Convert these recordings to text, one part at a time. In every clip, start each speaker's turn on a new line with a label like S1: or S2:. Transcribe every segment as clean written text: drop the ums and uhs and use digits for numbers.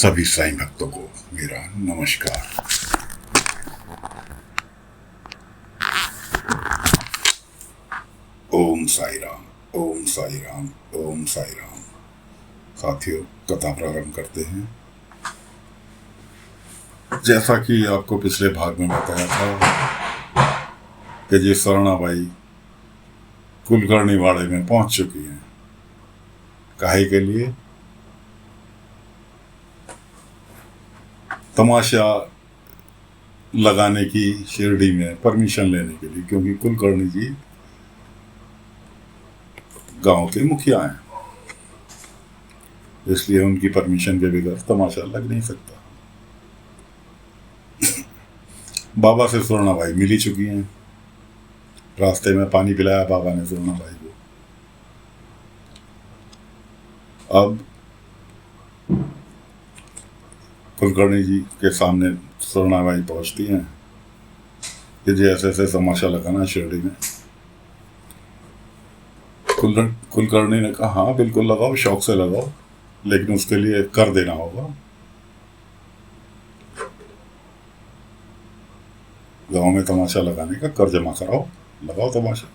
S1: सभी साईं भक्तों को मेरा नमस्कार। ओम साई राम, ओम साई राम, ओम साई राम। साथियों, कथा प्रारंभ करते हैं। जैसा कि आपको पिछले भाग में बताया था कि जी स्वर्णाबाई कुलकर्णी वाड़े में पहुंच चुकी हैं। काहे के लिए? तमाशा लगाने की शिरडी में परमिशन लेने के लिए, क्योंकि कुलकर्णी जी गांव के मुखिया हैं, इसलिए उनकी परमिशन के बगैर तमाशा लग नहीं सकता। बाबा से स्वर्णाबाई मिल ही चुकी हैं। रास्ते में पानी पिलाया बाबा ने स्वर्णाबाई को। अब कुलकर्णी जी के सामने स्वर्णाबाई पहुंचती हैं कि जी ऐसे ऐसे तमाशा लगाना शिरडी में। कुलकर्णी ने कहा हाँ बिल्कुल लगाओ, शौक से लगाओ, लेकिन उसके लिए कर देना होगा। गांव में तमाशा लगाने का कर जमा कराओ, लगाओ तमाशा।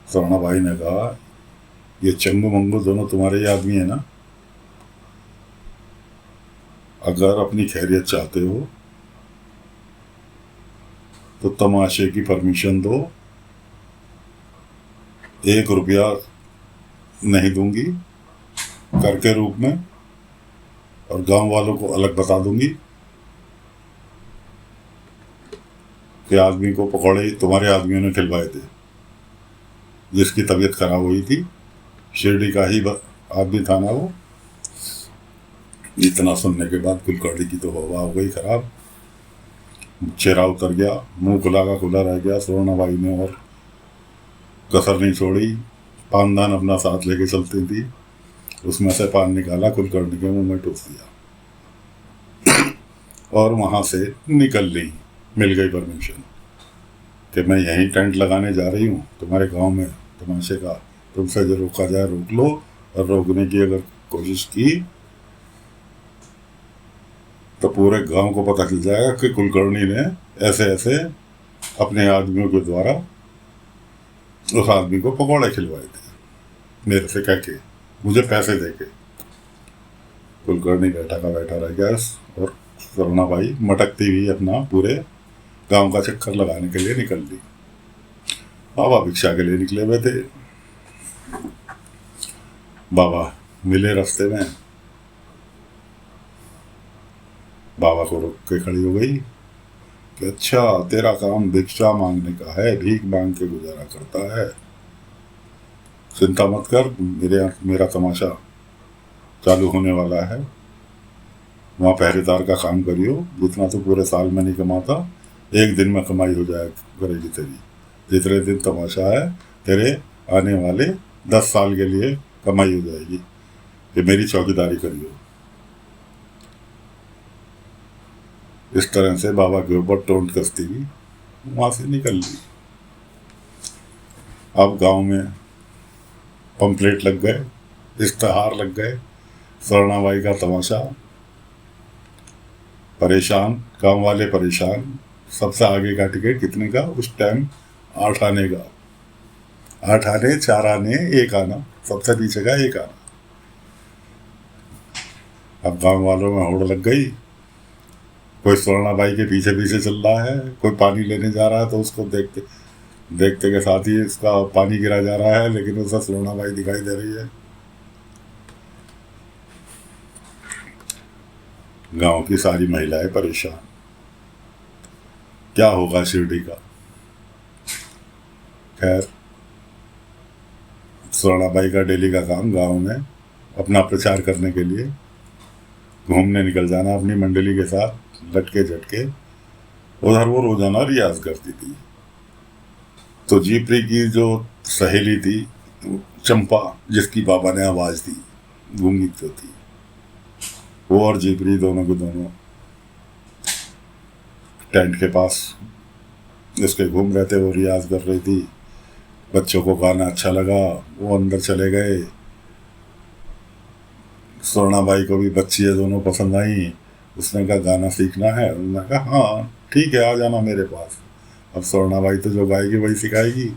S1: स्वर्णाबाई ने कहा ये चंगू मंगू दोनों तुम्हारे ही आदमी है ना, अगर अपनी खैरियत चाहते हो तो तमाशे की परमिशन दो। 1 रुपया नहीं दूंगी कर के रूप में, और गांव वालों को अलग बता दूंगी कि आदमी को पकौड़े तुम्हारे आदमियों ने खिलवाए थे, जिसकी तबीयत खराब हुई थी। शिरडी का ही आदमी था ना वो। इतना सुनने के बाद कुलकर्णी की तो हवा हो गई खराब, चेहरा उतर गया, मुंह खुला का खुला रह गया। स्वर्णाबाई ने और कसर नहीं छोड़ी, पानदान अपना साथ लेके चलती थी, उसमें से पान निकाला, कुलकर्णी के मुंह में ठूस दिया और वहां से निकल ली। मिल गई परमिशन कि मैं यहीं टेंट लगाने जा रही हूँ तुम्हारे गांव में तमाशे का, तुमसे जो रोका जाए रोक लो, और रोकने की अगर कोशिश की तो पूरे गांव को पता चल जाएगा कि कुलकर्णी ने ऐसे ऐसे अपने आदमियों के द्वारा उस आदमी को पकौड़े खिलवाए थे, मेरे से कह के, मुझे पैसे दे के। कुलकर्णी बैठा का बैठा रह गया और स्वर्णाबाई मटकती हुई अपना पूरे गांव का चक्कर लगाने के लिए निकल ली। बाबा भिक्षा के लिए निकले हुए थे। बाबा मिले रास्ते में, बाबा को रोक के खड़ी हो गई कि अच्छा तेरा काम भिक्षा मांगने का है, भीख मांग के गुजारा करता है, चिंता मत कर, मेरा तमाशा चालू होने वाला है, वहाँ पहरेदार का काम करियो, जितना तो पूरे साल में नहीं कमाता, एक दिन में कमाई हो जाए करेगी तेरी। जितने दिन तमाशा है तेरे आने वाले 10 साल के लिए कमाई हो जाएगी, कि मेरी चौकीदारी करियो। इस तरह से बाबा के ऊपर टोंट कसती हुई वहां से निकल ली। अब गांव में पंपलेट लग गए, इश्तहार लग गए, स्वर्णाबाई का तमाशा। परेशान, गांव वाले परेशान। सबसे आगे का टिकट कितने का उस टाइम? 8 आने का। 8 आने, 4 आने, 1 आना, सबसे पीछे का 1 आना। अब गांव वालों में होड़ लग गई, कोई स्वर्णाबाई के पीछे पीछे चल रहा है, कोई पानी लेने जा रहा है तो उसको देखते देखते के साथ ही इसका पानी गिरा जा रहा है, लेकिन उसका स्वर्णाबाई दिखाई दे रही है। गांव की सारी महिलाएं परेशान, क्या होगा शिरडी का। खैर, स्वर्णाबाई का डेली का काम गांव में अपना प्रचार करने के लिए घूमने निकल जाना अपनी मंडली के साथ, लटके झटके। उधर वो रोजाना रियाज करती थी। तो जीपरी की जो सहेली थी चंपा, जिसकी बाबा ने आवाज दी, गूंगी जो थी, वो और जीपरी दोनों के दोनों टेंट के पास इसके घूम रहे थे। वो रियाज कर रही थी, बच्चों को गाना अच्छा लगा, वो अंदर चले गए। स्वर्णाबाई को भी बच्ची है दोनों पसंद आई। उसने कहा गाना सीखना है, उन्होंने कहा हाँ ठीक है आ जाना मेरे पास। अब स्वर्णाबाई तो जो गाएगी वही सिखाएगी।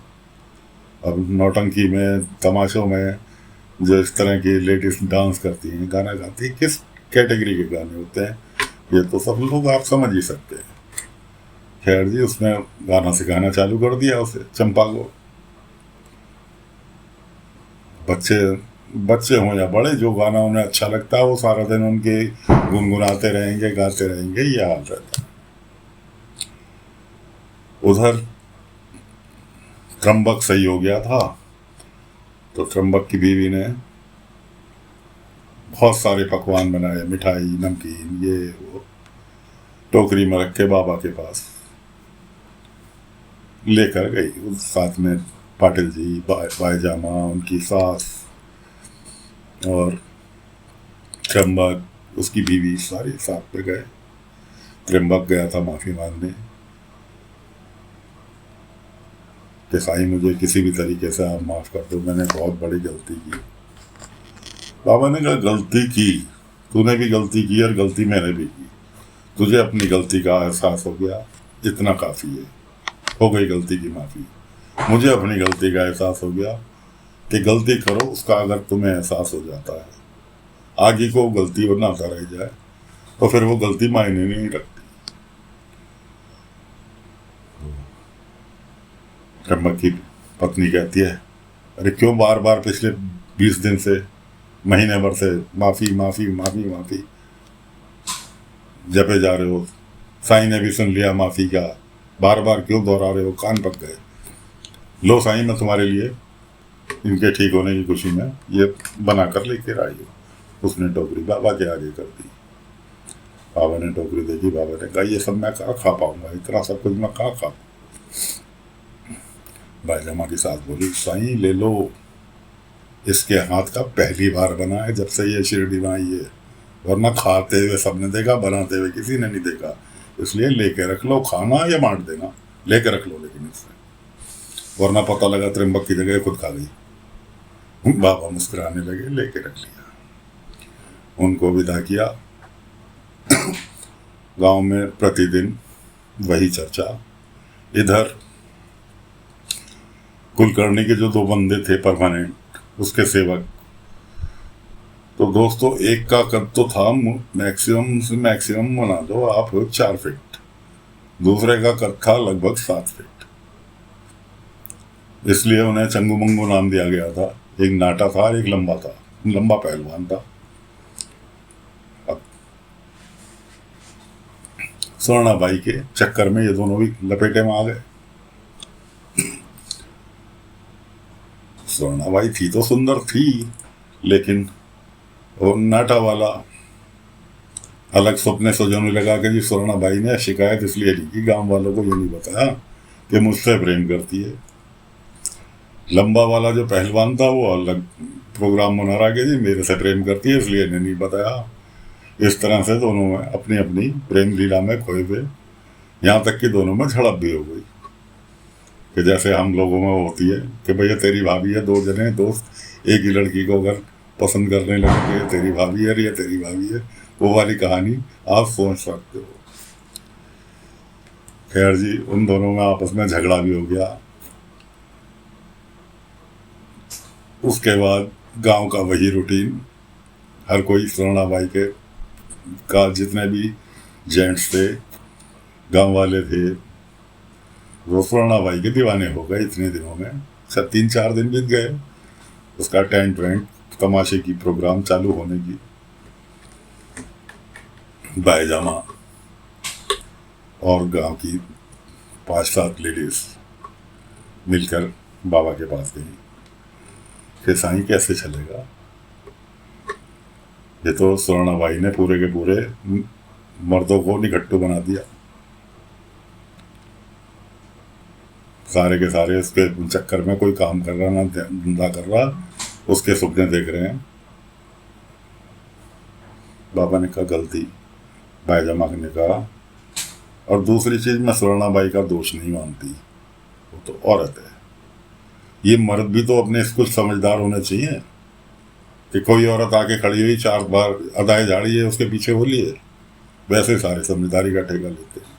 S1: अब नौटंकी में, तमाशों में जो इस तरह की लेडीज डांस करती हैं, गाना गाती हैं, किस कैटेगरी के गाने होते हैं ये तो सब लोग आप समझ ही सकते हैं। खैर जी, उसने गाना सिखाना चालू कर दिया उसे, चंपा को। बच्चे बच्चे हों या बड़े, जो गाना उन्हें अच्छा लगता है वो सारा दिन उनके गुनगुनाते रहेंगे, गाते रहेंगे, ये हाल रहता है। उधर त्र्यंबक सही हो गया था, तो त्र्यंबक की बीवी ने बहुत सारे पकवान बनाए, मिठाई, नमकीन, ये वो, टोकरी में रख के बाबा के पास लेकर गई। उस साथ में पाटिल जी, बाईजामा, उनकी सास और त्र्यंबक उसकी बीवी, सारे साथ में गए। त्र्यंबक गया था माफी मांगने कि साईं मुझे किसी भी तरीके से आप माफ कर दो, मैंने बहुत बड़ी गलती की। बाबा ने कहा गलती की, तूने भी गलती की और गलती मैंने भी की। तुझे अपनी गलती का एहसास हो गया, इतना काफी है, हो गई गलती की माफी। मुझे अपनी गलती का एहसास हो गया कि गलती करो, उसका अगर तुम्हें एहसास हो जाता है, आगे को गलती बनाता रह जाए तो फिर वो गलती मायने नहीं रखती। त्र्यंबक की पत्नी कहती है अरे क्यों बार बार पिछले 20 दिन से, महीने भर से माफी माफी माफी माफी जपे जा रहे हो। साईं ने भी सुन लिया माफी का, बार बार क्यों दोहरा रहे हो, कान पक गए। लो साईं, मैं तुम्हारे लिए इनके ठीक होने की खुशी में ये बना कर लेकर आई हूँ। उसने टोकरी बाबा के आगे कर दी। बाबा ने टोकरी देखी, बाबा ने कहा ये सब मैं कहाँ खा पाऊंगा, इतना सब कुछ मैं कहाँ खा। बाईजामा की सास बोली साईं ले लो, इसके हाथ का पहली बार बना है जब से ये शिरडी में आई है, वरना खाते हुए सबने देखा, बनाते हुए किसी ने नहीं देखा, इसलिए लेके रख लो, खाना या बांट देना, लेके रख लो लेकिन इससे, वरना पता लगा त्र्यंबक की जगह खुद खा गई। बाबा मुस्कुराने लगे, लेके रख लिया, उनको विदा किया। गांव में प्रतिदिन वही चर्चा। इधर कुलकर्णी के जो 2 बंदे थे परमानेंट, उसके सेवक, तो दोस्तों एक का कद तो था मैक्सिमम से मैक्सिमम बना दो आप 4 फीट, दूसरे का कद था लगभग 7 फीट। इसलिए उन्हें चंगू मंगू नाम दिया गया था। एक नाटा था, एक लंबा था, लंबा पहलवान था। अब स्वर्णाबाई के चक्कर में ये दोनों भी लपेटे में आ गए। स्वर्णाबाई थी तो सुंदर थी, लेकिन वो नाटा वाला अलग सपने सजाने लगा कि जी स्वर्णाबाई ने शिकायत इसलिए की कि गांव वालों को ये नहीं बताया कि मुझसे प्रेम करती है। लंबा वाला जो पहलवान था वो अलग प्रोग्राम बना रहा कि जी मेरे से प्रेम करती है इसलिए इन्हें नहीं बताया। इस तरह से दोनों में अपनी अपनी प्रेम लीला में खोए हुए, यहाँ तक कि दोनों में झड़प भी हो गई कि जैसे हम लोगों में होती है कि भैया तेरी भाभी है, 2 जने दोस्त एक ही लड़की को अगर पसंद करने लगे, ये तेरी भाभी है, ये तेरी भाभी है, वो वाली कहानी आप सोच सकते हो। खैर जी, उन दोनों में आपस में झगड़ा भी हो गया। उसके बाद गांव का वही रूटीन, हर कोई स्वर्णाबाई के का, जितने भी जेंट्स थे, गांव वाले थे, वो स्वर्णाबाई के दीवाने हो गए। इतने दिनों में सब 3-4 दिन बीत गए, उसका टेंट वेंट, तमाशे की प्रोग्राम चालू होने की। बाईजामा और गांव की 5-7 लेडीज मिलकर बाबा के पास गई कि साईं कैसे चलेगा, ये तो स्वर्णाबाई ने पूरे के पूरे मर्दों को निकट्टू बना दिया, सारे के सारे उसके चक्कर में कोई काम कर रहा ना धंधा कर रहा, उसके सपने देख रहे हैं। बाबा ने कहा गलती, बाईजामा ने कहा, और दूसरी चीज मैं स्वर्णाबाई का दोष नहीं मानती, वो तो औरत है, ये मर्द भी तो अपने कुछ समझदार होने चाहिए। कि कोई औरत आके खड़ी हुई 4 बार अदाएं झाड़ी है उसके पीछे बोली है, वैसे सारे समझदारी का ठेका लेते हैं।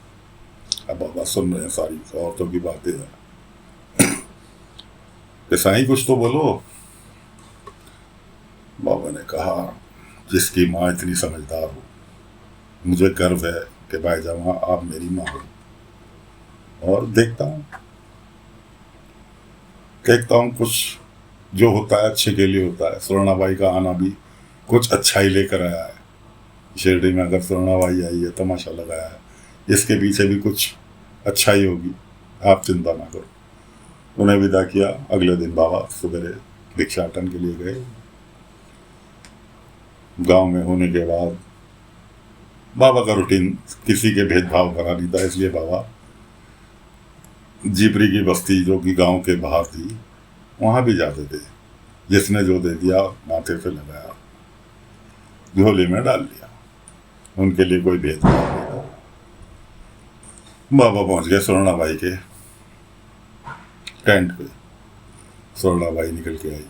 S1: अब बाबा सुन रहे हैं सारी औरतों की बातें कि साईं कुछ तो बोलो। बाबा ने कहा, जिसकी माँ इतनी समझदार हो, मुझे गर्व है कि भाईजामा आप मेरी माँ हो। और देखता हूँ कुछ जो होता है अच्छे के लिए होता है। स्वर्णाबाई का आना भी कुछ अच्छा ही लेकर आया है। शिरडी में अगर स्वर्णाबाई आई है, तमाशा लगाया है, इसके पीछे भी कुछ अच्छा ही होगी, आप चिंता ना करो। उन्हें विदा किया। अगले दिन बाबा सवेरे भिक्षाटन के लिए गए। गांव में होने के बाद बाबा का रूटीन किसी के भेदभाव भरा नहीं था, इसलिए बाबा जीपरी की बस्ती जो कि गांव के बाहर थी वहां भी जाते थे। जिसने जो दे दिया माथे पे लगाया, झोली में डाल लिया, उनके लिए कोई भेदभाव नहीं था। बाबा पहुंच गए स्वर्णाबाई के टेंट पे। स्वर्णाबाई निकल के आई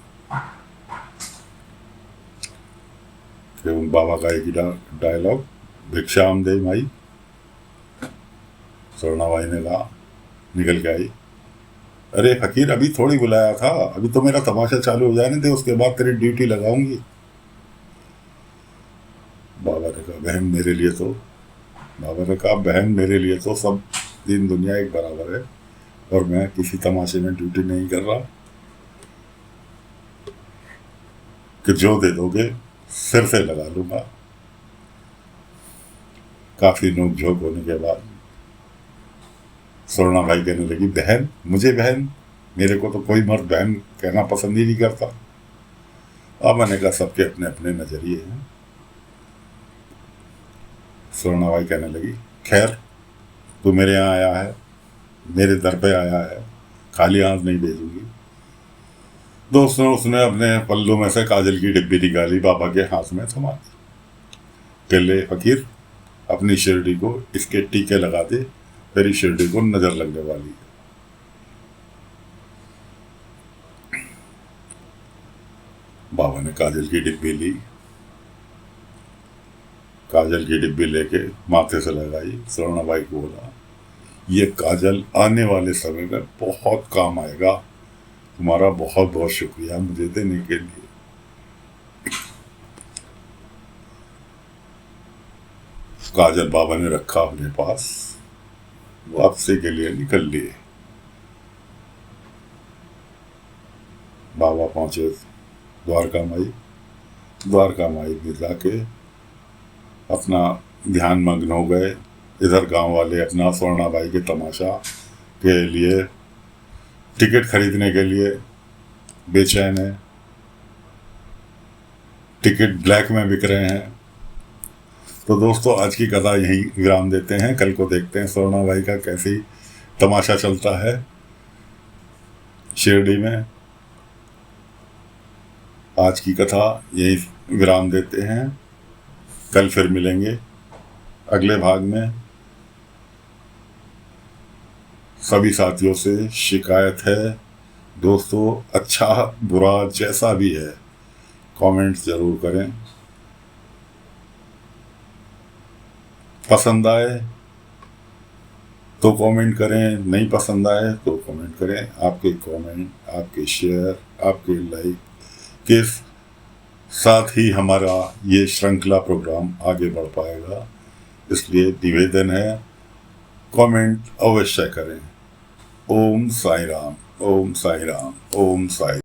S1: कि उन बाबा का एक ही डायलॉग, भिक्षाम दे माई। स्वर्णाबाई ने कहा, निकल के आई, अरे फकीर अभी थोड़ी बुलाया था, अभी तो मेरा तमाशा चालू हो जाने दे, उसके बाद तेरी ड्यूटी लगाऊंगी। बाबा ने कहा, बहन मेरे लिए तो सब दिन दुनिया एक बराबर है, और मैं किसी तमाशे में ड्यूटी नहीं कर रहा कि जो दे दोगे सिर से लगा लूंगा। काफी नोक झोंक होने के बाद स्वर्णाबाई कहने लगी, बहन, मुझे बहन, मेरे को तो कोई मर्द बहन कहना पसंद ही नहीं करता। अब मैंने कहा, सबके अपने अपने नजरिए हैं। स्वर्णाबाई कहने लगी, खैर तू मेरे यहाँ आया है, मेरे दर पे आया है, खाली हाथ नहीं भेजूंगी। दोस्तों, उसने अपने पल्लू में से काजल की डिब्बी निकाली, बाबा के हाथ में थमा दी। पहले फकीर, अपनी शिरडी को इसके टीके लगा दे, तेरी शिरडी को नजर लगने वाली है। बाबा ने काजल की डिब्बी ली, काजल की डिब्बी लेके माथे से लगाई। स्वर्णाबाई को बोला, ये काजल आने वाले समय में बहुत काम आएगा, तुम्हारा बहुत बहुत शुक्रिया मुझे देने के लिए। काजल बाबा ने रखा अपने पास, वापसी के लिए निकल लिए। बाबा पहुंचे द्वारका माई में जाके अपना ध्यान मग्न हो गए। इधर गांव वाले अपना स्वर्णाबाई के तमाशा के लिए टिकट खरीदने के लिए बेचैन है। टिकट ब्लैक में बिक रहे हैं। तो दोस्तों, आज की कथा यहीं विराम देते हैं। कल को देखते हैं स्वर्णाबाई का कैसी तमाशा चलता है शिरडी में। आज की कथा यहीं विराम देते हैं। कल फिर मिलेंगे अगले भाग में। सभी साथियों से शिकायत है दोस्तों, अच्छा बुरा जैसा भी है, कमेंट जरूर करें। पसंद आए तो कमेंट करें, नहीं पसंद आए तो कमेंट करें। आपके कमेंट, आपके शेयर, आपके लाइक के साथ ही हमारा ये श्रृंखला प्रोग्राम आगे बढ़ पाएगा। इसलिए निवेदन है, कमेंट अवश्य करें। ओम साई राम, ओम साई राम, ओम साई राम।